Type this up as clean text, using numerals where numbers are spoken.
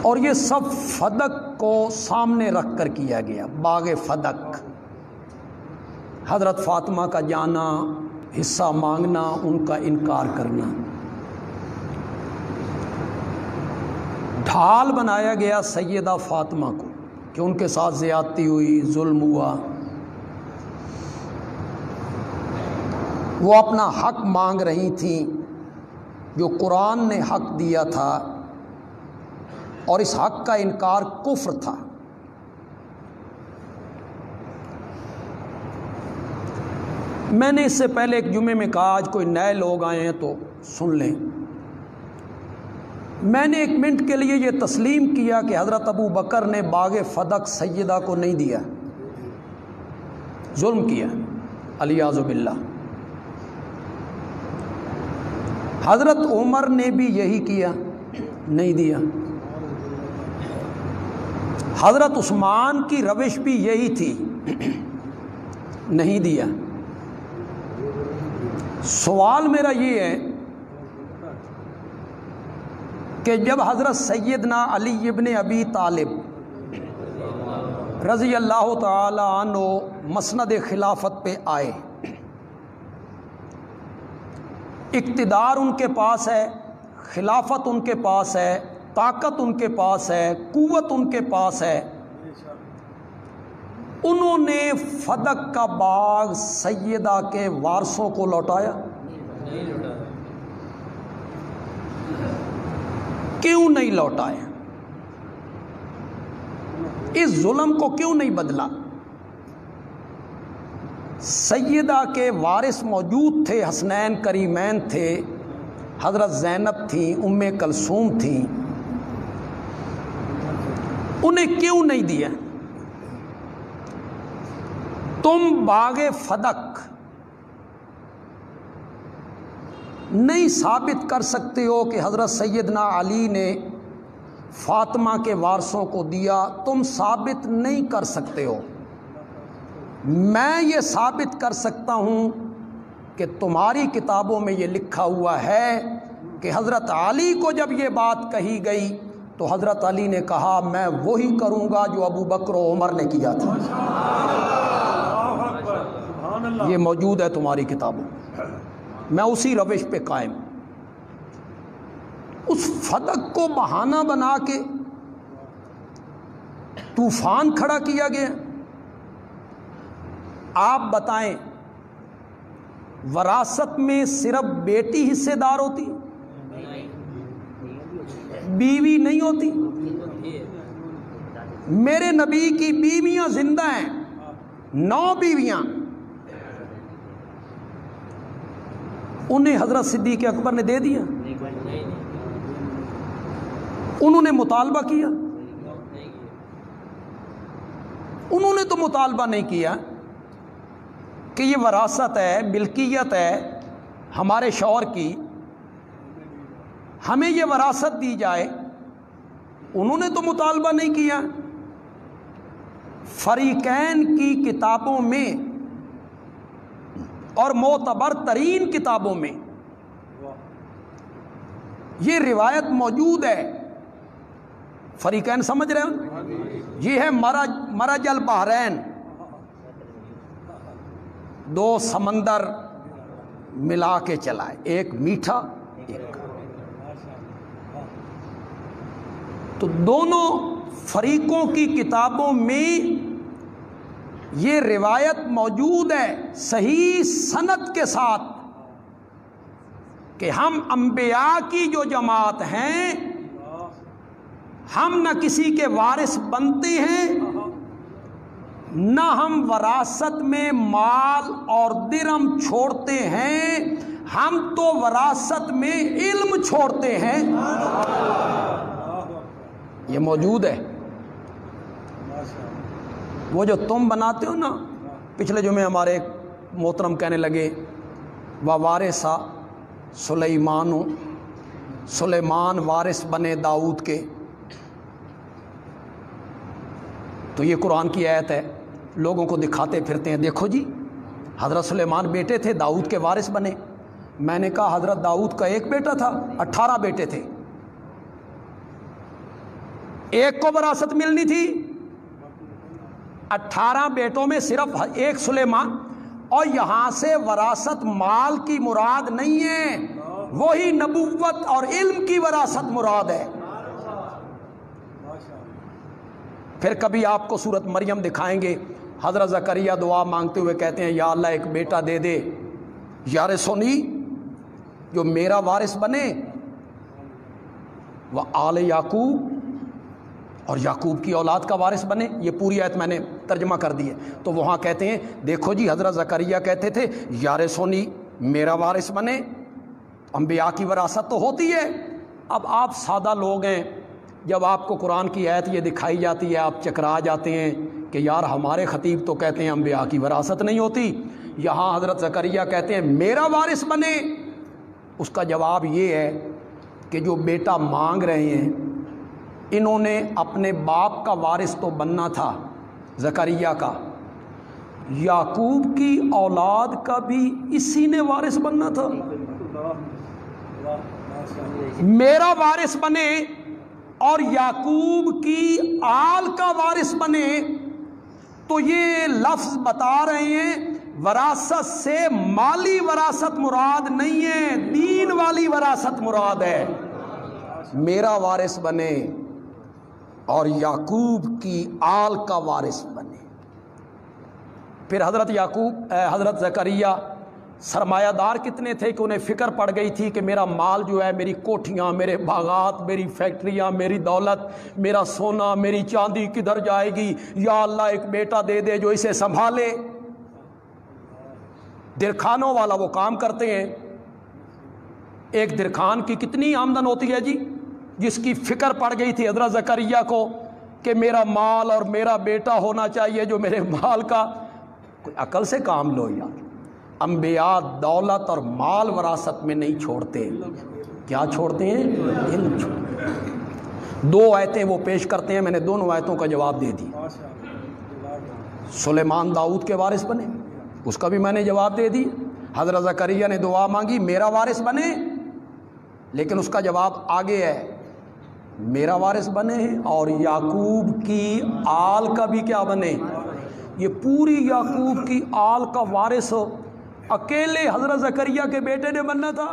اور یہ سب فدق کو سامنے رکھ کر کیا گیا، باغ فدق، حضرت فاطمہ کا جانا، حصہ مانگنا، ان کا انکار کرنا، ڈھال بنایا گیا سیدہ فاطمہ کو کہ ان کے ساتھ زیادتی ہوئی، ظلم ہوا، وہ اپنا حق مانگ رہی تھیں جو قرآن نے حق دیا تھا، اور اس حق کا انکار کفر تھا۔ میں نے اس سے پہلے ایک جمعے میں کہا، آج کوئی نئے لوگ آئے ہیں تو سن لیں، میں نے 1 منٹ کے لیے یہ تسلیم کیا کہ حضرت ابو بکر نے باغ فدق سیدہ کو نہیں دیا، ظلم کیا، الیاذ باللہ۔ حضرت عمر نے بھی یہی کیا، نہیں دیا۔ حضرت عثمان کی روش بھی یہی تھی، نہیں دیا۔ سوال میرا یہ ہے کہ جب حضرت سیدنا علی ابن ابی طالب رضی اللہ تعالی عنہ مسند خلافت پہ آئے، اقتدار ان کے پاس ہے، خلافت ان کے پاس ہے، طاقت ان کے پاس ہے، قوت ان کے پاس ہے، انہوں نے فدق کا باغ سیدہ کے وارثوں کو لوٹایا؟ کیوں نہیں لوٹایا؟ اس ظلم کو کیوں نہیں بدلا؟ سیدہ کے وارث موجود تھے، حسنین کریمین تھے، حضرت زینب تھیں، ام کلثوم تھیں، انہیں کیوں نہیں دیا؟ تم باغ فدق نہیں ثابت کر سکتے ہو کہ حضرت سیدنا علی نے فاطمہ کے وارثوں کو دیا، تم ثابت نہیں کر سکتے ہو۔ میں یہ ثابت کر سکتا ہوں کہ تمہاری کتابوں میں یہ لکھا ہوا ہے کہ حضرت علی کو جب یہ بات کہی گئی تو حضرت علی نے کہا میں وہی کروں گا جو ابو بکر و عمر نے کیا تھا۔ یہ موجود ہے تمہاری کتابوں، میں اسی روش پہ قائم۔ اس فدق کو بہانہ بنا کے طوفان کھڑا کیا گیا۔ آپ بتائیں، وراثت میں صرف بیٹی حصے دار ہوتی، بیوی نہیں ہوتی؟ میرے نبی کی بیویاں زندہ ہیں، 9 بیویاں، انہیں حضرت صدیق اکبر نے دے دیا؟ انہوں نے مطالبہ کیا؟ انہوں نے تو مطالبہ نہیں کیا کہ یہ وراثت ہے، ملکیت ہے ہمارے شوہر کی، ہمیں یہ وراثت دی جائے۔ انہوں نے تو مطالبہ نہیں کیا۔ فریقین کی کتابوں میں اور معتبر ترین کتابوں میں یہ روایت موجود ہے۔ فریقین سمجھ رہے ہو؟ یہ ہے مرج البحرین، 2 سمندر ملا کے چلائے، ایک میٹھا ایک۔ تو دونوں فریقوں کی کتابوں میں یہ روایت موجود ہے صحیح سند کے ساتھ کہ ہم انبیاء کی جو جماعت ہیں، ہم نہ کسی کے وارث بنتے ہیں، نہ ہم وراثت میں مال اور درہم چھوڑتے ہیں، ہم تو وراثت میں علم چھوڑتے ہیں۔ یہ موجود ہے۔ وہ جو تم بناتے ہو نا، پچھلے جمعے ہمارے ایک محترم کہنے لگے وارثا سلیمان وارث بنے داؤد کے، تو یہ قرآن کی آیت ہے، لوگوں کو دکھاتے پھرتے ہیں، دیکھو جی حضرت سلیمان بیٹے تھے، داؤد کے وارث بنے۔ میں نے کہا حضرت داؤد کا ایک بیٹا تھا، 18 بیٹے تھے۔ ایک کو وراثت ملنی تھی، 18 بیٹوں میں صرف ایک سلیمان، اور یہاں سے وراثت مال کی مراد نہیں ہے، وہی نبوت اور علم کی وراثت مراد ہے۔ پھر کبھی آپ کو سورت مریم دکھائیں گے، حضرت زکریا دعا مانگتے ہوئے کہتے ہیں یا اللہ ایک بیٹا دے دے یارثنی، جو میرا وارث بنے، وہ آل یعقوب، اور یعقوب کی اولاد کا وارث بنے۔ یہ پوری آیت میں نے ترجمہ کر دی ہے۔ تو وہاں کہتے ہیں دیکھو جی حضرت زکریا کہتے تھے یارثنی، میرا وارث بنے، انبیاء کی وراثت تو ہوتی ہے۔ اب آپ سادہ لوگ ہیں، جب آپ کو قرآن کی آیت یہ دکھائی جاتی ہے آپ چکرا جاتے ہیں کہ یار ہمارے خطیب تو کہتے ہیں انبیاء کی وراثت نہیں ہوتی، یہاں حضرت زکریا کہتے ہیں میرا وارث بنے۔ اس کا جواب یہ ہے کہ جو بیٹا مانگ رہے ہیں انہوں نے اپنے باپ کا وارث تو بننا تھا زکریا کا، یعقوب کی اولاد کا بھی اسی نے وارث بننا تھا۔ میرا وارث بنے اور یعقوب کی آل کا وارث بنے، تو یہ لفظ بتا رہے ہیں وراثت سے مالی وراثت مراد نہیں ہے، دین والی وراثت مراد ہے۔ میرا وارث بنے اور یعقوب کی آل کا وارث بنے۔ پھر حضرت زکریا سرمایہ دار کتنے تھے کہ انہیں فکر پڑ گئی تھی کہ میرا مال جو ہے، میری کوٹھیاں، میرے باغات، میری فیکٹریاں، میری دولت، میرا سونا، میری چاندی کدھر جائے گی، یا اللہ ایک بیٹا دے دے جو اسے سنبھالے۔ درخانوں والا وہ کام کرتے ہیں، ایک درخان کی کتنی آمدن ہوتی ہے جی، جس کی فکر پڑ گئی تھی حضرت زکریا کو کہ میرا مال اور میرا بیٹا ہونا چاہیے جو میرے مال کا۔ کوئی عقل سے کام لو یار، انبیاء دولت اور مال وراثت میں نہیں چھوڑتے، کیا چھوڑتے ہیں؟ علم چھوڑتے ہیں۔ 2 آیتیں وہ پیش کرتے ہیں، میں نے دونوں آیتوں کا جواب دے دی۔ سلیمان داؤد کے وارث بنے، اس کا بھی میں نے جواب دے دی۔ حضرت زکریا نے دعا مانگی میرا وارث بنے، لیکن اس کا جواب آگے ہے، میرا وارث بنے اور یعقوب کی آل کا بھی کیا بنے۔ یہ پوری یعقوب کی آل کا وارث اکیلے حضرت زکریا کے بیٹے نے بننا تھا۔